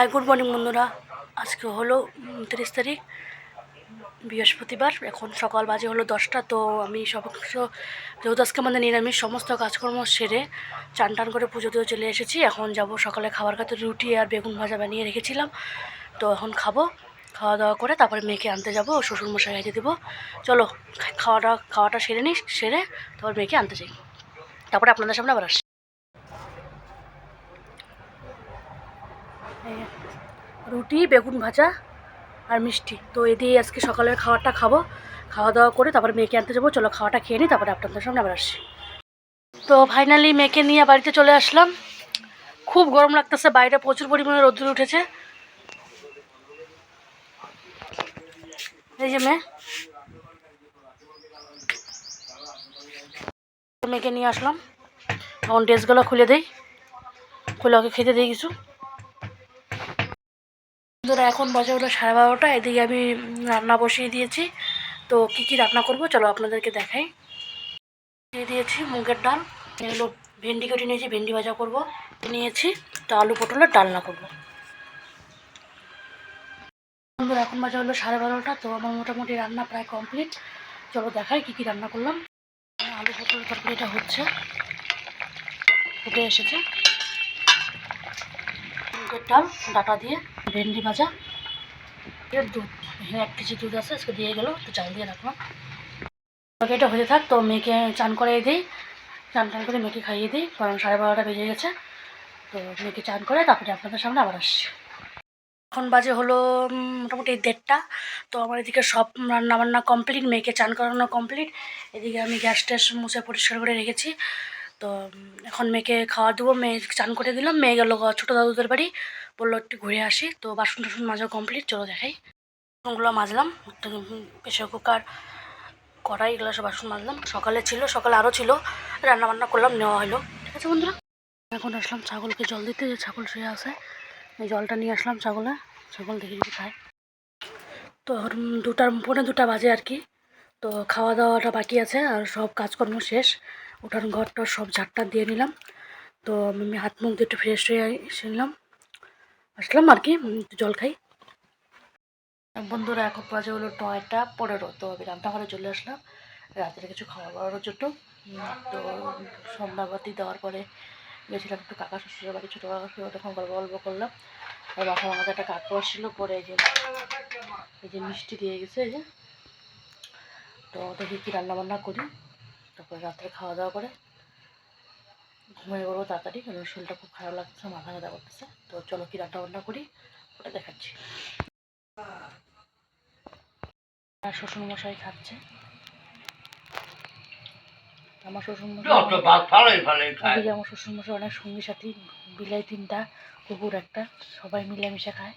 Hi good morning বন্ধুরা। আজকে হলো 29 তারিখ বৃহস্পতিবার। এখন সকাল বাজে হলো 10টা। তো আমি যেহেতু আজকে আমাদের নিরামিষ, সমস্ত কাজকর্ম সেরে চান টান করে পুজো দিয়ে চলে এসেছি। এখন যাব সকালে খাবার খাতে। রুটি আর বেগুন ভাজা বানিয়ে রেখেছিলাম, তো এখন খাবো। খাওয়া দাওয়া করে তারপরে মেয়েকে আনতে যাবো, শ্বশুরমশাই খাইতে দেবো। চলো খাওয়াটা সেরে নিই, সেরে তারপর মেয়েকে আনতে যাই, তারপরে আপনাদের সামনে আবার আসি। রুটি, বেগুন ভাজা আর মিষ্টি, তো এদিকে আজকে সকালের খাওয়াটা খাবো। খাওয়া দাওয়া করে তারপরে মেয়েকে আনতে যাবো। চলো খাওয়াটা খেয়ে নিই, তারপরে আপনাদের সামনে আবার আসি। তো ফাইনালি মেয়েকে নিয়ে বাড়িতে চলে আসলাম। খুব গরম লাগতেছে, বাইরে প্রচুর পরিমাণে রোদ্দুর উঠেছে। এই যে মেয়েকে নিয়ে আসলাম। এখন ড্রেসগুলো খুলে দেই, খুলে ওকে খেতে দিই কিছু। বন্ধুরা এখন বাজে হলো 12:30। এদিকে আমি রান্না বসিয়ে দিয়েছি। তো কি কি রান্না করব চলো আপনাদেরকে দেখাই। দিয়ে দিয়েছি মুগের ডাল, এগুলো ভেন্ডি কেটে নিয়েছি, ভেন্ডি ভাজা করব। নিয়েছি তো আলু পটলের ডালনা করব। বন্ধুরা এখন বাজে হলো 12:30। তো আমার মোটামুটি রান্না প্রায় কমপ্লিট। চলো দেখাই কি কি রান্না করলাম। আলু পটলের তরকারিটা হচ্ছে, ফুটে এসেছে। মুগের ডাল ডাটা দিয়ে, ভেন্ডি ভাজা, দুধ, 1 কেজি দুধ আছে, আজকে দিয়ে গেলো, তো চাল দিয়ে রাখলাম। তরকারিটা হয়ে থাক, তো মেয়েকে চান করিয়ে দিই। চান টান করে মেয়েকে খাইয়ে দিই, কারণ 12:30 বেজে গেছে। তো মেয়েকে চান করে তারপরে আপনাদের সামনে আবার আসছি। এখন বাজে হলো মোটামুটি 1:30। তো আমার এদিকে সব রান্না বান্না কমপ্লিট, মেয়েকে চান করানো কমপ্লিট। এদিকে আমি গ্যাস ট্যাস মুছে পরিষ্কার করে রেখেছি। তো এখন মেয়েকে খাওয়া দেবো। মেয়ে চান করে দিলাম, মেয়ে গেল ছোটো দাদুদের বাড়ি, বললো একটু ঘুরে আসি। তো বাসন টাসন মাজা কমপ্লিট, চলো দেখাই। বাসনগুলো মাজলাম, প্রেশার কুকার, কড়াই, এগুলো সব বাসন মাজলাম। সকালে ছিল, সকালে আরও ছিল, রান্নাবান্না করলাম, নেওয়া হলো। ঠিক আছে বন্ধুরা, এখন আসলাম ছাগলকে জল দিতে। যে ছাগল শুয়ে আছে, এই জলটা নিয়ে আসলাম ছাগল দেখে যদি খায়। তো 2টা বাজে আর কি। তো খাওয়া দাওয়াটা বাকি আছে, আর সব কাজকর্ম শেষ। উঠান ঘরটা সব ঝাড়টা দিয়ে নিলাম। তো আমি হাত মুখ দিয়ে একটু ফ্রেশ হয়ে এসেছিলাম, আসলাম আর কি, জল খাই। বন্ধুরা এখন বাজে হলো 9:15। তো আমি রান্নাঘরে চলে আসলাম রাত্রে কিছু খাওয়া দাওয়ার জন্য। তো সন্ধ্যাবাতি দেওয়ার পরে গেছিলাম একটু কাকা শ্বশুরের বাড়ি, ছোটো কাকা শ্বশুর, তখন গল্প করলাম। আর মাথার আমাদের একটা কাকু আসছিলো, পরে এই যে মিষ্টি দিয়ে গেছে, এই যে। তো দেখি কী রান্নাবান্না করি, তারপরে রাত্রে খাওয়া দাওয়া করে ঘুমিয়ে পড়বো তাড়াতাড়ি, কারণ শরীরটা খুব খারাপ লাগছে, মাথা ব্যথা করতেছে। তো চলো কী রান্নাবান্না করি ওটা দেখাচ্ছি। আর শ্বশুরমশাই খাচ্ছে, আমার শ্বশুরমশাই অনেক সঙ্গী সাথী, বিলাই 3টা, কুকুর 1টা, সবাই মিলেমিশে খায়।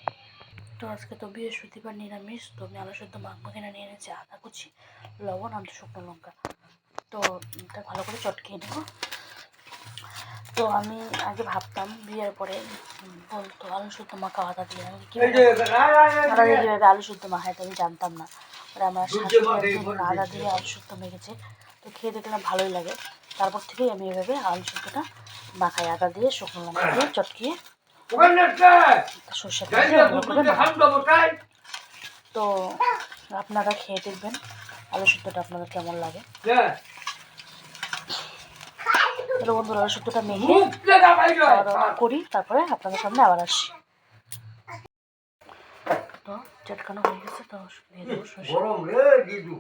তো আজকে তো বৃহস্পতিবার নিরামিষ। তো আমি আলু সেদ্ধ মাখবো কিনে নিয়ে এনেছি আদা কুচি, লবণ আর শুকনো লঙ্কা। তো এটা ভালো করে চটকিয়ে নেব। তো আমি আগে ভাবতাম বিয়ের পরে বলতো আলু শুদ্ধ মাখা আদা দিয়ে, আমি কীভাবে আলু শুদ্ধ মাখায়, তো আমি জানতাম না। আর আমার শাশুড়ি আদা দিয়ে আলু শুদ্ধ মেখেছে, তো খেয়ে দেখলাম ভালোই লাগে। তারপর থেকেই আমি এভাবে আলু শুদ্ধটা মাখাই, আদা দিয়ে শুকনো লঙ্কা দিয়ে চটকিয়ে সর্ষে তেল দিয়ে ভালো করে মাখাই। তো আপনারা খেয়ে দেখবেন আলু শুদ্ধটা আপনাদের কেমন লাগে। তাহলে বন্ধুরা আলু শুদ্ধটা মেখে খাওয়া দাওয়া করি, তারপরে আপনাদের সামনে আবার আসি। তো চটকানো হয়ে গেছে, তো দিয়ে দেবো সর্ষে। মেখে নেবো।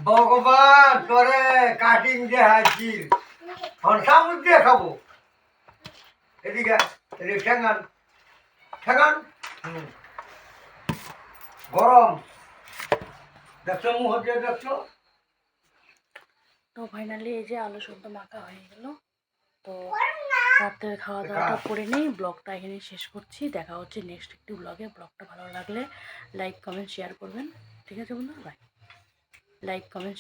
ভগবান তোরে কাটিং দিয়ে হাসি চামচ দিয়ে খাবো। এদিকে ঠেঙান ঠেঙান, গরম দেখছো, মুখ দিয়ে দেখছো। তো ফাইনালি এই যে আলু শুদ্ধ মাখা হয়ে গেল। তো রাত্রে খাওয়া দাওয়াটা করে নিই, ব্লগটা এখানে শেষ করছি। দেখা হচ্ছে নেক্সট একটি ব্লগে। ব্লগটা ভালো লাগলে লাইক কমেন্ট শেয়ার করবেন। ঠিক আছে বন্ধুরা, বাই। Like comment